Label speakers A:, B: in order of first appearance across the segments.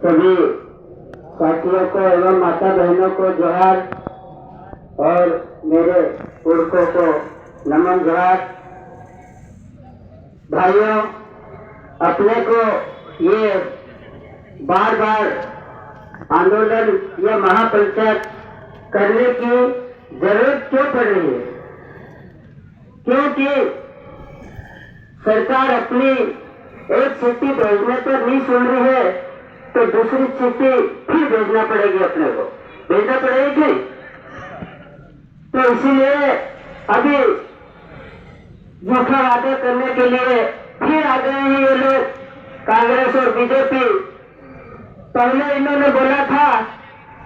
A: सभी साथियों को एवं माता बहनों को जोहार और मेरे पुरखों को नमन जोहार। भाइयों, अपने को ये बार बार आंदोलन या महापंचायत करने की जरूरत क्यों पड़ रही है? क्योंकि सरकार अपनी एक चिट्ठी भेजने पर नहीं सुन रही है तो दूसरी चिट्ठी फिर भेजना पड़ेगी, अपने को भेजना पड़ेगी। तो इसीलिए अभी झूठा वादा करने के लिए फिर आ गए हैं ये लोग, कांग्रेस और बीजेपी। पहले इन्होंने बोला था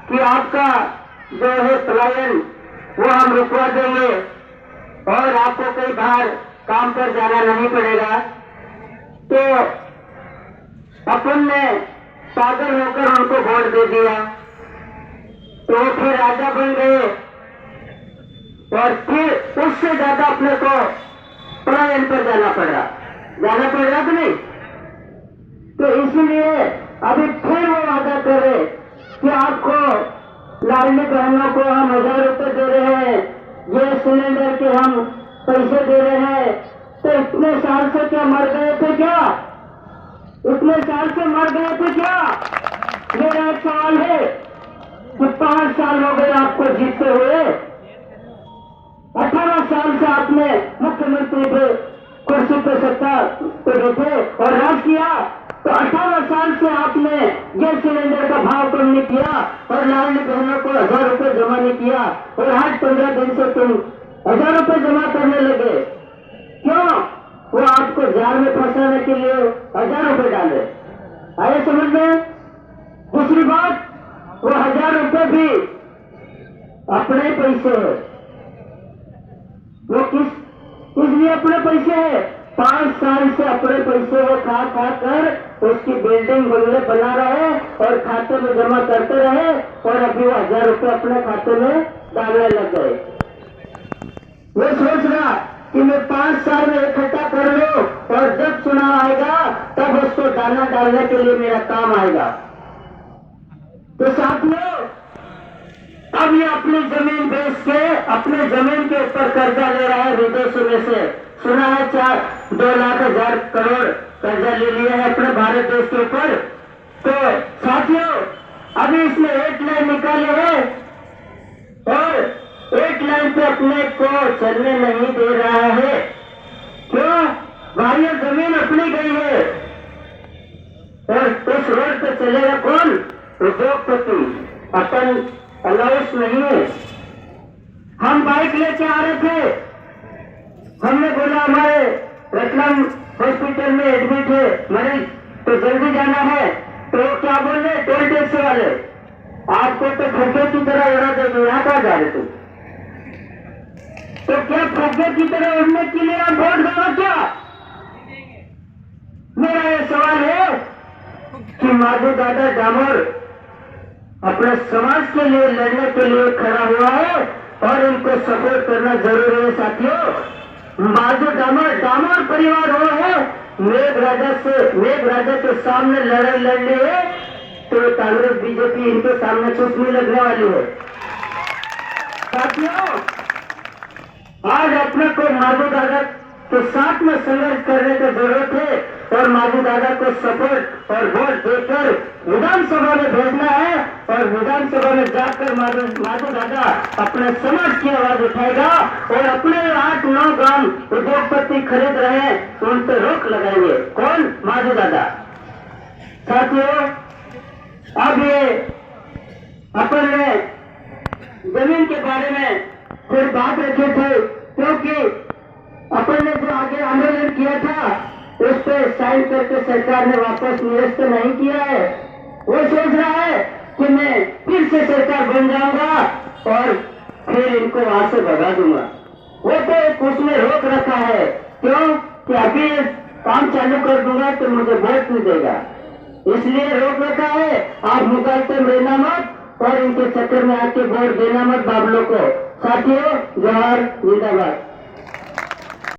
A: कि आपका जो है पलायन वो हम रुकवा देंगे और आपको कहीं बाहर काम पर जाना नहीं पड़ेगा। तो अपन ने पागल होकर उनको वोट दे दिया, तो वो फिर राजा बन गए और फिर उससे ज्यादा अपने को पलायन पर जाना पड़ रहा कि नहीं? तो इसीलिए अभी फिर वो वादा करे कि आपको लाडली बहनों को हम 1000 रुपए दे रहे हैं, ये सिलेंडर के हम पैसे दे रहे हैं। तो इतने साल से क्या मर गए थे क्या? इतने साल से मर गए थे क्या? मेरा एक सवाल है कि 5 साल हो गए आपको जीतते हुए, 18 साल से आपने मुख्यमंत्री पे कुर्सी पे सत्ता पे बैठे और राज किया, तो 18 साल से आपने गैस सिलेंडर का भाव कम नहीं किया और लाडली बहनों को 1000 रुपए जमा नहीं किया और आज 15 दिन से तुम 1000 रुपए जमा करने लगे। क्यों? वो आपको जाल में फंसाने के लिए 1000 रुपए डाले। आए समझ में? दूसरी बात, वो 1000 रुपए भी अपने पैसे है। वो किस लिए अपने पैसे है? 5 साल से अपने पैसे वो खा कर उसकी बिल्डिंग बंगले बना रहे और खाते में जमा करते रहे और अभी वो 1000 रुपए अपने खाते में डालने लग गए। वो सोच रहा कि मैं 5 साल में इकट्ठा कर लूं और जब चुनाव आएगा तब उसको दाना डालने के लिए मेरा काम आएगा। तो साथियों, अब ये अपनी जमीन बेच के अपने जमीन के ऊपर कर्जा ले रहा है विदेशों में से। सुना है 2 लाख 1000 करोड़ कर्जा ले लिया है अपने भारत देश के ऊपर। तो साथियों, अभी इसने 8 लाइन निकाले हैं और 8 लाइन पे अपने को चलने नहीं दे रहा है। क्यों? भाइयों, जमीन अपनी गई है और उस रोड पे चलेगा कौन? उद्योगपति। अपन अलाउंस नहीं है। हम बाइक लेके आ रहे थे, हमने बोला हमारे रतलाम हॉस्पिटल में एडमिट है मरीज, तो जल्दी जाना है। तो क्या बोल रहे टोल टैक्स वाले, आपको तो फुग्गे की तरह उड़ा देंगे, यहाँ कहाँ जा रहे तुम? तो क्या फुग्गे की तरह उड़ने के लिए आप वोट दोगे क्या? मेरा ये सवाल है कि माधु दादा डामोर अपने समाज के लिए लड़ने के लिए खड़ा हुआ है और इनको सपोर्ट करना जरूरी है। साथियों, माधु डामोर परिवार वो है, मेघराजा के सामने लड़ाई लड़नी है तो कांग्रेस बीजेपी इनके सामने कुछ नहीं लगने वाली है। साथियों, आज अपने को माधु दादा के साथ में संघर्ष करने की जरूरत है और माधु दादा को सपोर्ट और वोट देकर विधानसभा में भेजना है और विधानसभा में जाकर माधु दादा अपने समाज की आवाज उठाएगा और अपने 8-9 ग्राम उद्योगपति खरीद रहे हैं उन पर रोक लगाएंगे। कौन? माधु दादा। साथियों, अब ये अपन ने जमीन के बारे में फिर बात रखे थे, क्योंकि अपन ने जो आगे आंदोलन किया था उस पर साइन करके सरकार ने वापस निरस्त नहीं किया है। वो सोच रहा है कि मैं फिर से सरकार बन जाऊंगा और फिर इनको वहां से भगा दूंगा। वो तो उसने रोक रखा है। क्यों? कि अभी काम चालू कर दूंगा तो मुझे वोट नहीं देगा, इसलिए रोक रखा है। आप मुकालते रहना मत और इनके चक्कर में आके वोट देना मत बाबलों को। साथियों, जोहार, जिंदाबाद।